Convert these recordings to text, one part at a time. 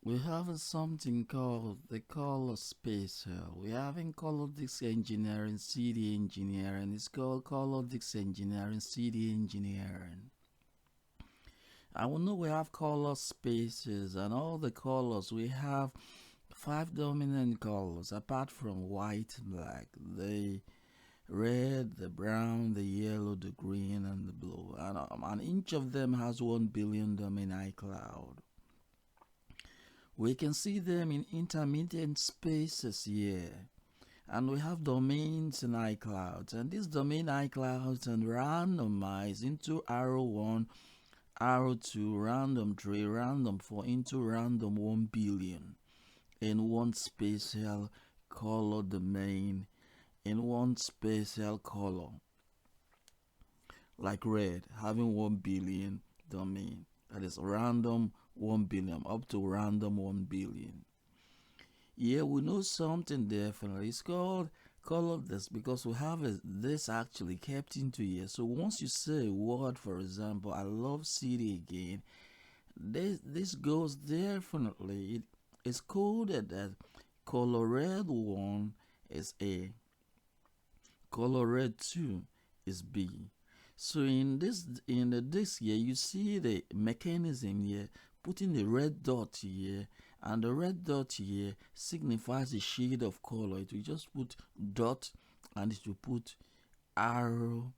We have something called the color space here. We have in color disk engineering, CD engineering. It's called color disk engineering, CD engineering. I will know we have color spaces and all the colors. We have five dominant colors apart from white, black. The red, the brown, the yellow, the green, and the blue. And each of them has 1 billion domain iCloud. We can see them in intermediate spaces here. And we have domains in iClouds. And these domain iClouds are randomized into arrow 1, arrow 2, random 3, random 4 into random 1 billion in one spatial color domain, in one spatial color. Like red, having 1 billion domain. That is random 1 billion up to random 1 billion. Yeah, we know something definitely. It's called color this because we have this actually kept into here. So once you say a word, for example, I love city again, this goes definitely. It is coded that color red 1 is A, color red 2 is B. So in the disk here, you see the mechanism here, putting the red dot here, and the red dot here signifies the shade of color. It will just put dot, and it will put arrow.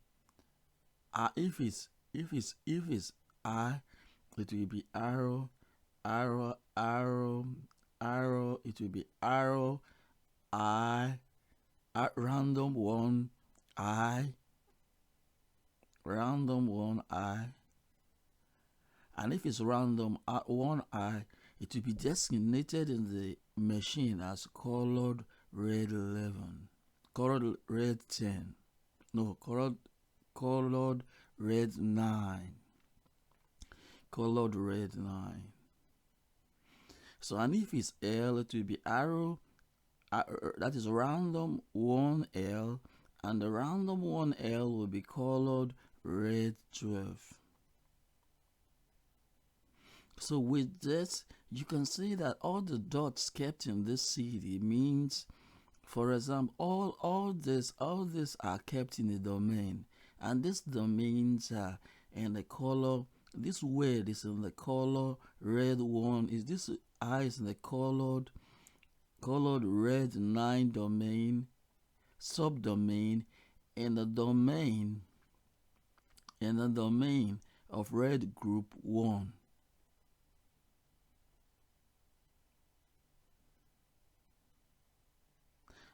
If it's I, it will be arrow, arrow, arrow, arrow. It will be arrow, I, at random 1, I, random 1 I, and if it's random at 1 I, it will be designated in the machine as colored red 11, colored red 10, no, colored red 9, colored red 9. So, and if it's L, it will be arrow, that is random 1L, and the random 1L will be colored red 12. So with this, you can see that all the dots kept in this CD means, for example, all this are kept in a domain, and these domains are in the color. This word is in the color red 1. Is this I is in the colored red 9 domain, subdomain, in the domain of red group 1.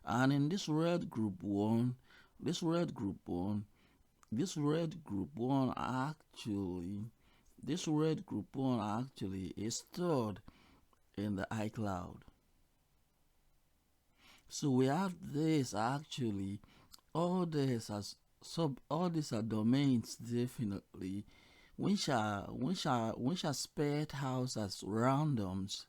And in this red group 1 actually is stored in the iCloud. So we have this actually, all these are domains definitely, which are spared out as randoms,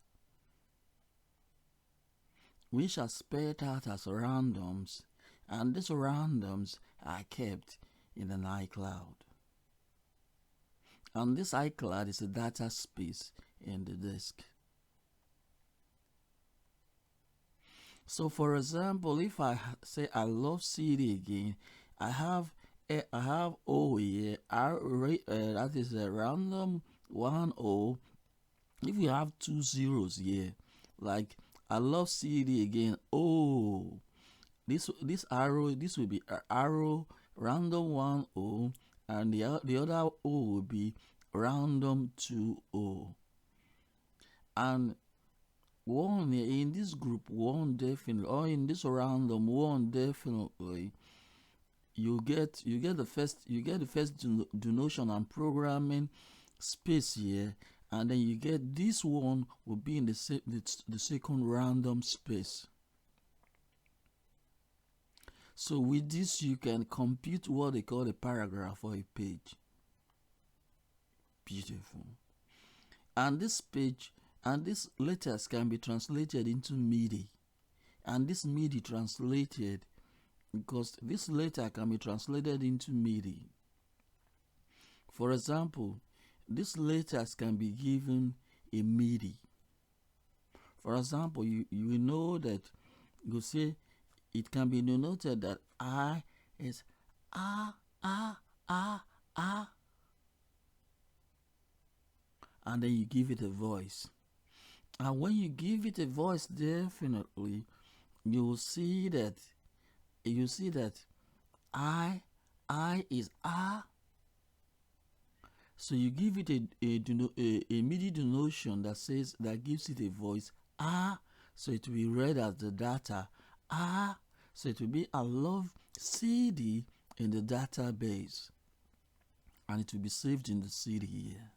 and these randoms are kept in an iCloud. And this iCloud is a data space in the disk. So for example, if I say I love CD again, I have O here, that is a random 1 O. If you have 2 zeros here, like I love CD again, O, this arrow, this will be arrow random 1 O, and the other O will be random 2 O. And 1 in this group 1 definitely, or in this random 1 definitely, you get the first denotation and programming space here, and then you get this one will be in the second random space. So with this, you can compute what they call a paragraph or a page. Beautiful. And this page and these letters can be translated into MIDI. And this MIDI translated, because this letter can be translated into MIDI. For example, these letters can be given a MIDI. For example, you know that you say it can be denoted that I is ah ah ah ah, and then you give it a voice. And when you give it a voice, definitely you'll see that you see that I is ah. So you give it a MIDI denotation that says that gives it a voice ah. So it will be read as the data ah. So it will be I love CD in the database, and it will be saved in the CD here,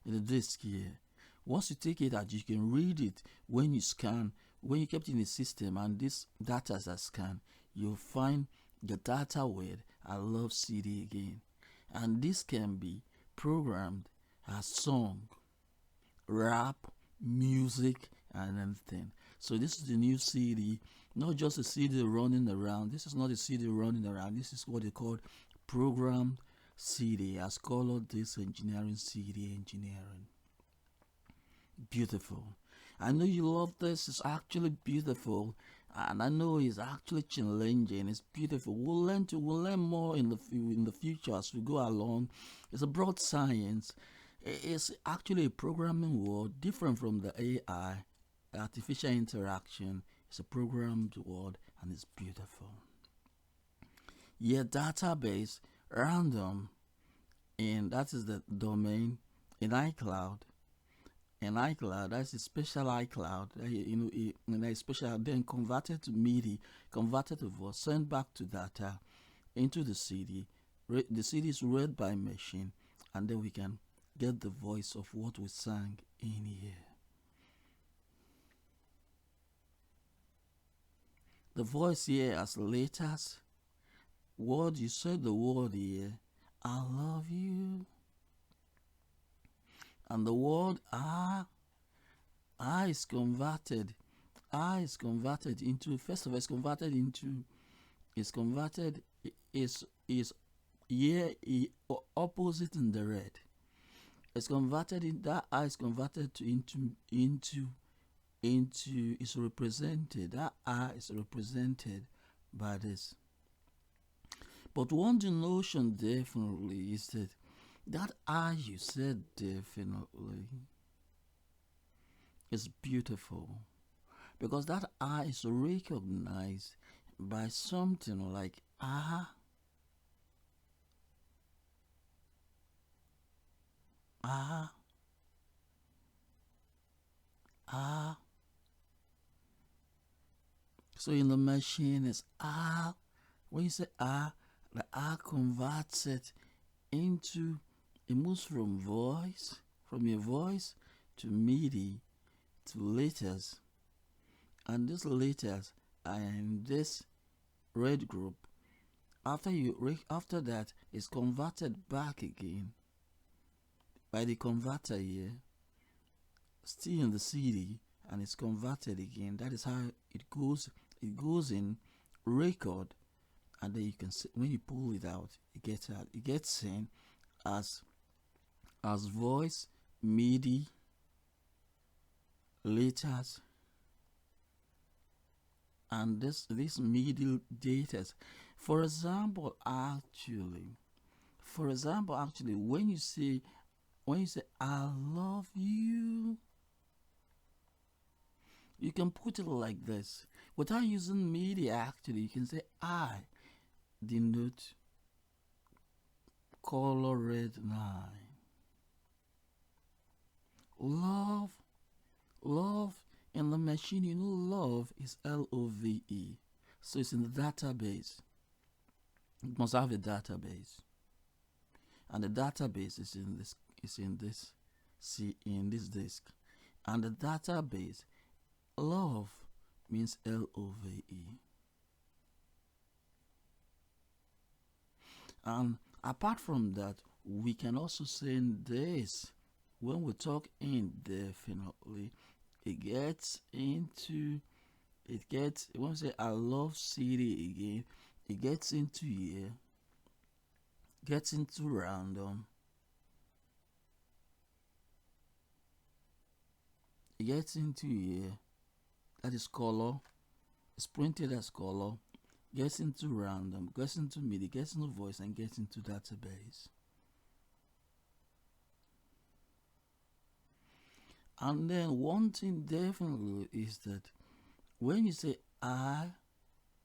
in the disk here. Once you take it out, you can read it when you scan. When you kept it in the system and this data is scanned, you'll find the data word I love CD again. And this can be programmed as song, rap, music, and anything. So this is the new CD, not just a CD running around. This is not a CD running around. This is what they call programmed CD. As called this engineering CD engineering. Beautiful. I know you love this. It's actually beautiful, and I know it's actually challenging. It's beautiful. We'll learn more in the future as we go along. It's a broad science. It's actually a programming word different from the AI, artificial interaction. It's a programmed word, and it's beautiful. Yeah, database random, and that is the domain in iCloud. And iCloud, that's a special iCloud, a special, then converted to MIDI, converted to voice, sent back to data into the CD. The CD is read by machine, and then we can get the voice of what we sang in here. The voice here as letters, word, you said the word here, I love you. And the word I is converted. I is converted into, first of all, is here opposite in the red. It's converted in that I is converted to into is represented. That I is represented by this. But one notion definitely is that I you said definitely is beautiful, because that I is recognized by something like ah. So in the machine is ah. When you say ah, the ah converts it into, it moves from your voice to MIDI to letters, and these letters are in this red group. After that, it's converted back again by the converter here, still in the CD, and it's converted again. That is how it goes. It goes in record, and then you can see when you pull it out, it gets out. It gets seen as voice, MIDI, letters, and this MIDI data. For example, actually, when you say I love you, you can put it like this. Without using MIDI, actually, you can say I denote color red 9. Love in the machine, love is LOVE. So it's in the database. It must have a database. And the database is in this disk. And the database, love means LOVE. And apart from that, we can also send this. When we talk indefinitely, when we say I love CD again, it gets into here, gets into random, it gets into here, that is color, it's printed as color, gets into random, gets into MIDI, gets into voice, and gets into database. And then one thing definitely is that when you say I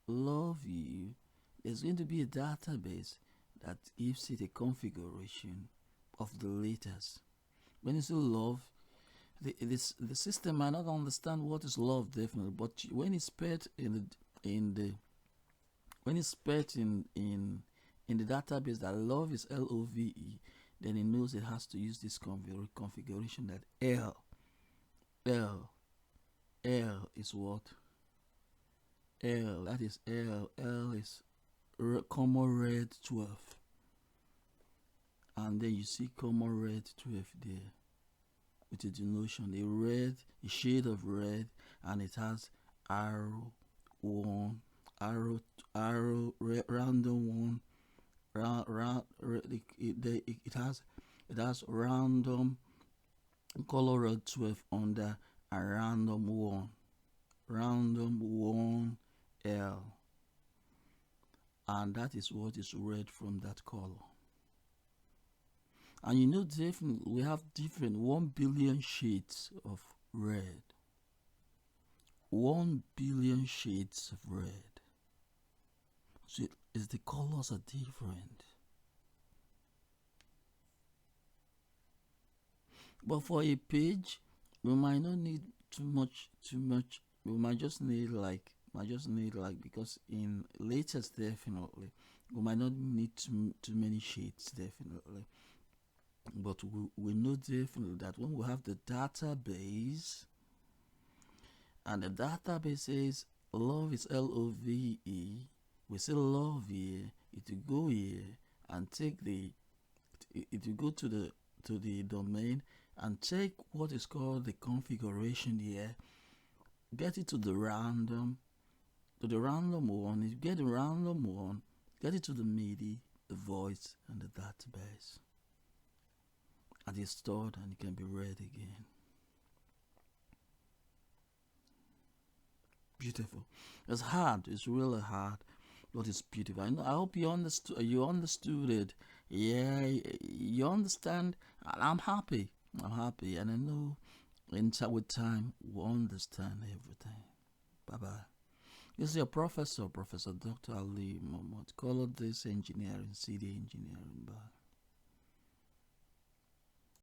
love you, there's going to be a database that gives it a configuration of the letters. When you say love, the system might not understand what is love definitely, but when it's put in the when it's put in the database that love is LOVE, then it knows it has to use this configuration that L is what? L, that is L. L is comma red 12. And then you see comma red 12 there with a denotation, a shade of red, and it has arrow 1, arrow random 1, it has random color red 12 under a random 1 L, and that is what is read from that color. And you know, definitely we have different 1 billion shades of red. 1 billion shades of red. So the colors are different. But for a page, we might not need too much. We might just need like because in latest definitely we might not need too many shades definitely. But we know definitely that when we have the database, and the database says love is LOVE, we say love here, it will go here and take it will go to the domain and take what is called the configuration here, get it to the random one. If you get the random one, get it to the MIDI, the voice, and the database. And it's stored and it can be read again. Beautiful. It's hard. It's really hard, but it's beautiful. I hope you understood. You understood it. Yeah, you understand. I'm happy. And I know, with time, we'll understand everything. Bye bye. This is your professor, Professor Dr. Aliyo Momot, Color This Engineering, CD Engineering. Bye.